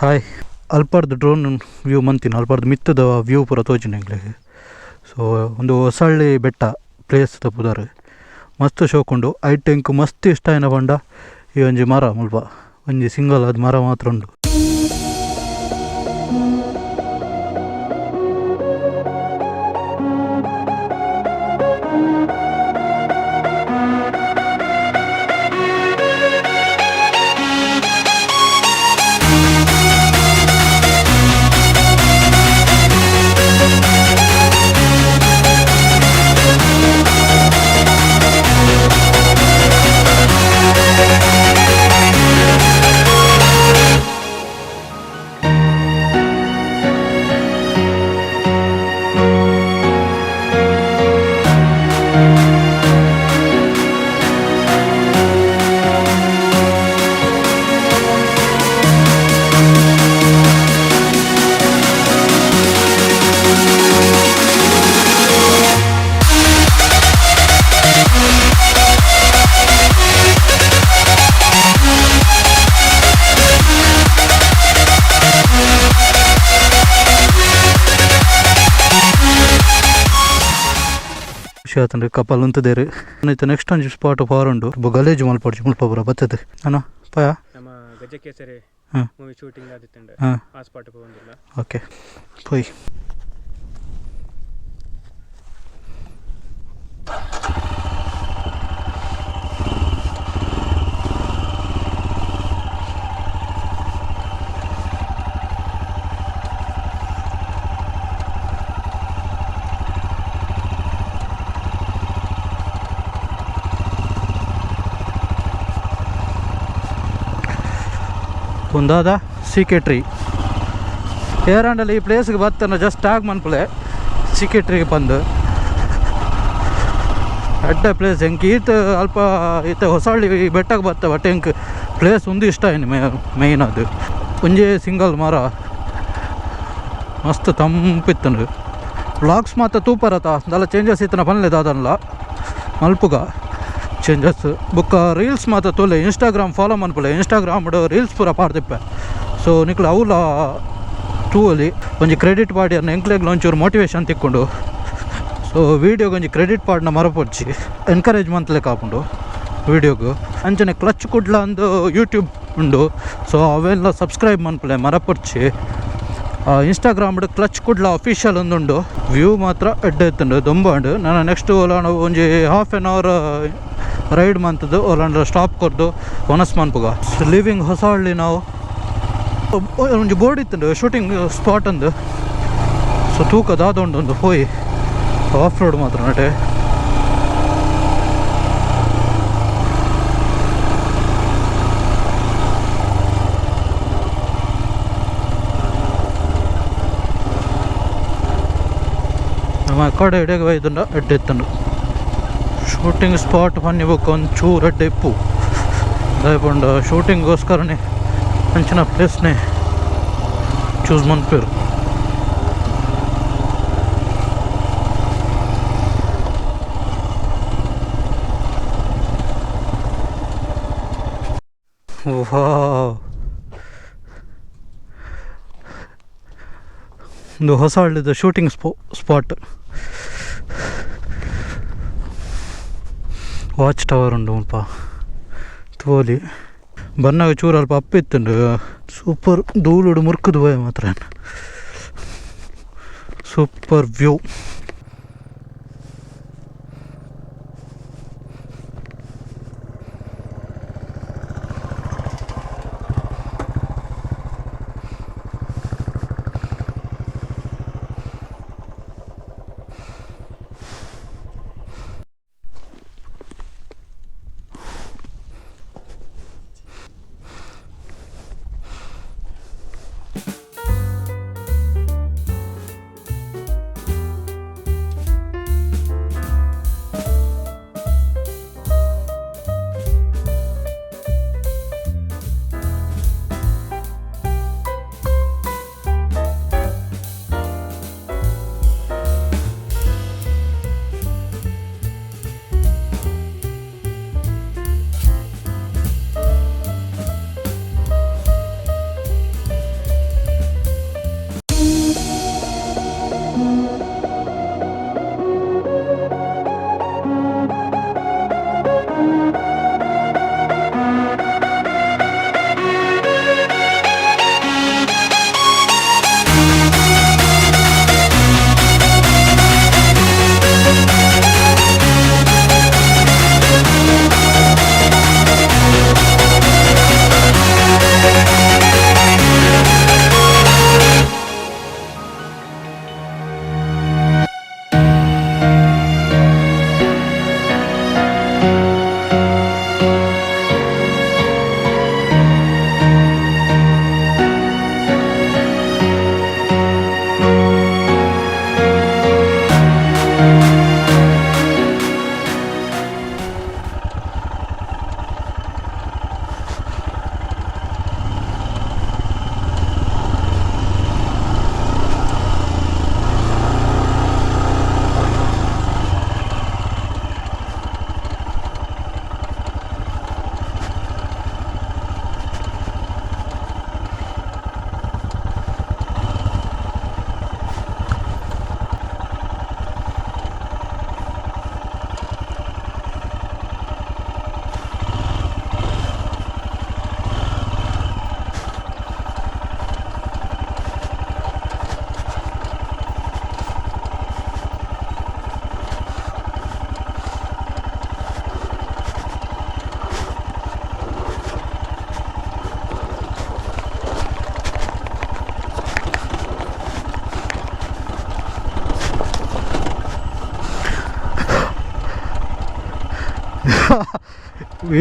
Hi ಅಲ್ಪಾರ್ದು drone view ಮಂತಿನ ಅಲ್ಪಾರ್ದು ಮಿತ್ತದ view ಪೂರ ತೋಜಿನಂಗ್ಲಿಗೆ. So ಒಂದು ಹೊಸಳ್ಳಿ ಬೆಟ್ಟ ಪ್ಲೇಸ್ ತಪ್ಪುದಾರೆ ಮಸ್ತ್ ಶೋಕುಂಡು. ಐಟೆಂಕ್ ಮಸ್ತ್ ಇಷ್ಟ ಏನ ಪಂಡ ಈ ಒಂಜಿ ಮರ ಮುಲ್ಪ ಒಂಜಿ ಸಿಂಗಲ್ ಅದು ಮರ ಮಾತ್ರ ಉಂಡು. ಆತಂದ್ರೆ ಕಪಲ್ ಅಂತದೇರಿ ಆಯ್ತು. ನೆಕ್ಸ್ಟ್ ಒಂದು ಸ್ಪಾಟ್ ಫಾರ್ ಉಂಡು ಗಲೇಜ್ ಮಲ್ಪಡ್ಚಿ ಮುಲ್ಪ ಬರ ಬರ್ತದೆ ಅಣ್ಣ ಪಯ ನಮ್ಮ ಗಜ ಕೇಸರಿ ಮೂವಿ ಶೂಟಿಂಗ್ ಆದಿತ್ತಂಡೆ ಆ ಸ್ಪಾಟ್ ಬಂದಿಲ್ಲ. ಓಕೆ ಪೋಯ್ ಒಂದಾದ ಸೀಕೆಟ್ರಿ ಏರಾಂಡಲ್ಲಿ ಈ ಪ್ಲೇಸ್ಗೆ ಬರ್ತಾನೆ ಜಸ್ಟ್ ಆಗಿ ಮನ್ಪಲೆ ಸೀಕೆಟ್ರಿಗೆ ಬಂದು ಅಡ್ಡ ಪ್ಲೇಸ್ ಹೆಂಗೆ ಈತ ಅಲ್ಪ ಈತ ಹೊಸಳ್ಳಿ ಬೆಟ್ಟಕ್ಕೆ ಬರ್ತವೆ ಬಟ್ ಹೆಂಗೆ ಪ್ಲೇಸ್ ಒಂದು ಇಷ್ಟ ಏನು ಮೇಯ್ನ್ ಅದು ಒಂಜೇ ಸಿಂಗಲ್ ಮರ ಮಸ್ತ್ ತಂಪಿತ್ತನು. ವ್ಲಾಗ್ಸ್ ಮಾತ್ರ ತೂಪರತ ಅದೆಲ್ಲ ಚೇಂಜಸ್ ಇತ್ತನ ಪನ್ಲೇದ ಅದನ್ನಲ್ಲ ಮಲ್ಪುಗ ಚೇಂಜಸ್ ಬುಕ್ಕ ರೀಲ್ಸ್ ಮಾತ್ರ ತೋಲೆ ಇನ್ಸ್ಟಾಗ್ರಾಮ್ ಫಾಲೋ ಮನ್ಪಲೆ ಇನ್ಸ್ಟಾಗ್ರಾಮ್ ರೀಲ್ಸ್ ಪೂರ ಪಾಡ್ದಿಪ್ಪೆ. ಸೊ ನಿಕ್ಲು ಅವಲ ಟೂಲಿ ಒಂಜಿ ಕ್ರೆಡಿಟ್ ಪಾಡಿ ಅನ್ನ ಎಂಕ್ಲೆಗ್ಲು ಒಂಚೂರು ಮೋಟಿವೇಶನ್ ತಿಕ್ಕೊಂಡು ಸೊ ವೀಡಿಯೋಗೆ ಒಂಜಿ ಕ್ರೆಡಿಟ್ ಪಾಡ್ನ ಮರಪೊಡ್ಚಿ ಎನ್ಕರೇಜ್ ಮಂತ್ಲೆ ಕಾಪುಂಡು ವೀಡಿಯೋಗು. ಅಂಚನೆ ಕ್ಲಚ್ ಕುಡ್ಲ ಅಂದು ಯೂಟ್ಯೂಬ್ ಉಂಡು. ಸೊ ಅವೆಲ್ಲ ಸಬ್ಸ್ಕ್ರೈಬ್ ಮನ್ಪಲೆ ಮರಪೊಡ್ಚಿ ಇನ್ಸ್ಟಾಗ್ರಾಮ್ ಕ್ಲಚ್ ಕುಡ್ಲ ಅಫಿಷಿಯಲ್ ಒಂದುಂಡು. ವ್ಯೂ ಮಾತ್ರ ಎಡ್ಡೆ ಇತ್ತುಂಡು ದೊಂಬಂಡು. ನಾನು ನೆಕ್ಸ್ಟ್ ಓಲಾಂಡ ಒಂಜಿ ಹಾಫ್ ಆನ್ ಅವರ್ ರೈಡ್ ಮಂತದ್ದು ಓಲಾಂಡ ಸ್ಟಾಪ್ ಕೊರ್ದು ಒನಸ್ ಮನ್ಪುಗ ಲಿವಿಂಗ್ ಹೊಸಳ್ಳಿ ನಾವು ಒಂಜಿ ಬೋರ್ಡ್ ಇತ್ತುಂಡು ಶೂಟಿಂಗ್ ಸ್ಪಾಟ್ ಅಂದು. ಸೊ ತೂಕ ದಾದೊಂಡು ಒಂದು ಹೋಯ್ ಆಫ್ ರೋಡ್ ಮಾತ್ರ ನಟೆ ನಮ್ಮ ಕಡೆ ಎಡೆಗೆ ಒಯ್ದುಂಡ ಎಡ್ಡೆ ಇತ್ತುಂಡು. ಶೂಟಿಂಗ್ ಸ್ಪಾಟ್ ಪನ್ನಿ ಬುಕ್ ಒಂಚೂರು ಎಡ್ಡೆ ಇಪ್ಪು ದಯಪಂಡ ಶೂಟಿಂಗ್ಗೋಸ್ಕರನೇ ಅಂಚಿನ ಪ್ಲೇಸ್ನೇ ಚೂಸ್ ಮನ್ಪೇರು. ಒಂದು ಹೊಸ ಹಳ್ಳಿದ ಶೂಟಿಂಗ್ ಸ್ಪಾಟ್ ವಾಚ್ ಟವರ್ ಉಂಡು ಮುಲ್ಪ ತೋಲಿ ಬನ್ನಾಗ ಚೂರು ಅಲ್ಪ ಅಪ್ಪಿತ್ತುಂಡು. ಸೂಪರ್ ಧೂಳುಡು ಮುರ್ಕುದು ಹೋಯ್ ಮಾತ್ರ ಸೂಪರ್ ವ್ಯೂ.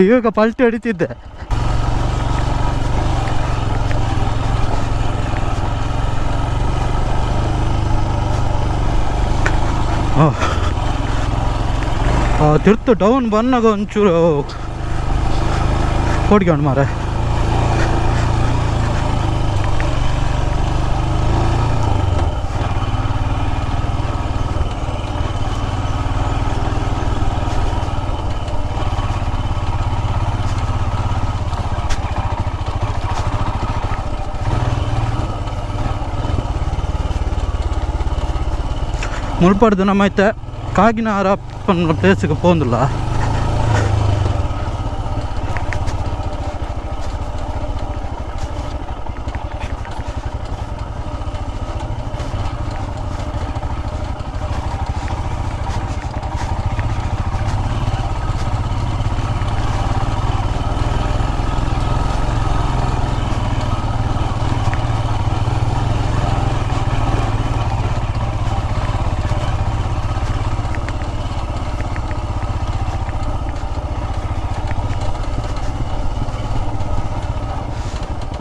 ಈಗ ಪಲ್ಟಿ ಹೊಡಿತಿದ್ದೆ. ತಿರ್ತು ಡೌನ್ ಬಂದಾಗ ಒಂಚೂರು ಕೊಡ್ಕೊಂಡು ಮಾರೆ. ಮುಳ್ಪಾಡ್ದು ನಮ್ಮೈತೆ ಕಾಗಿನಾರ ಪನ್ನ ಪ್ಲೇಸಿಗೆ ಪೋಂದಿಲ್ಲ.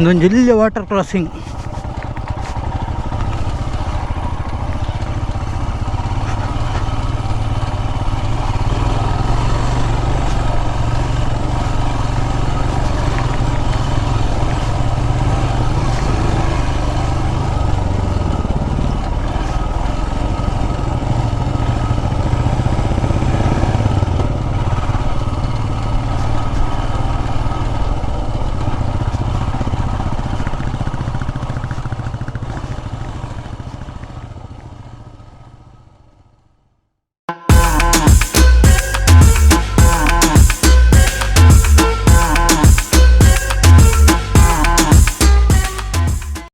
ಇದೊಂದು ಇಲ್ಲಿಯ ವಾಟರ್ ಕ್ರಾಸಿಂಗ್.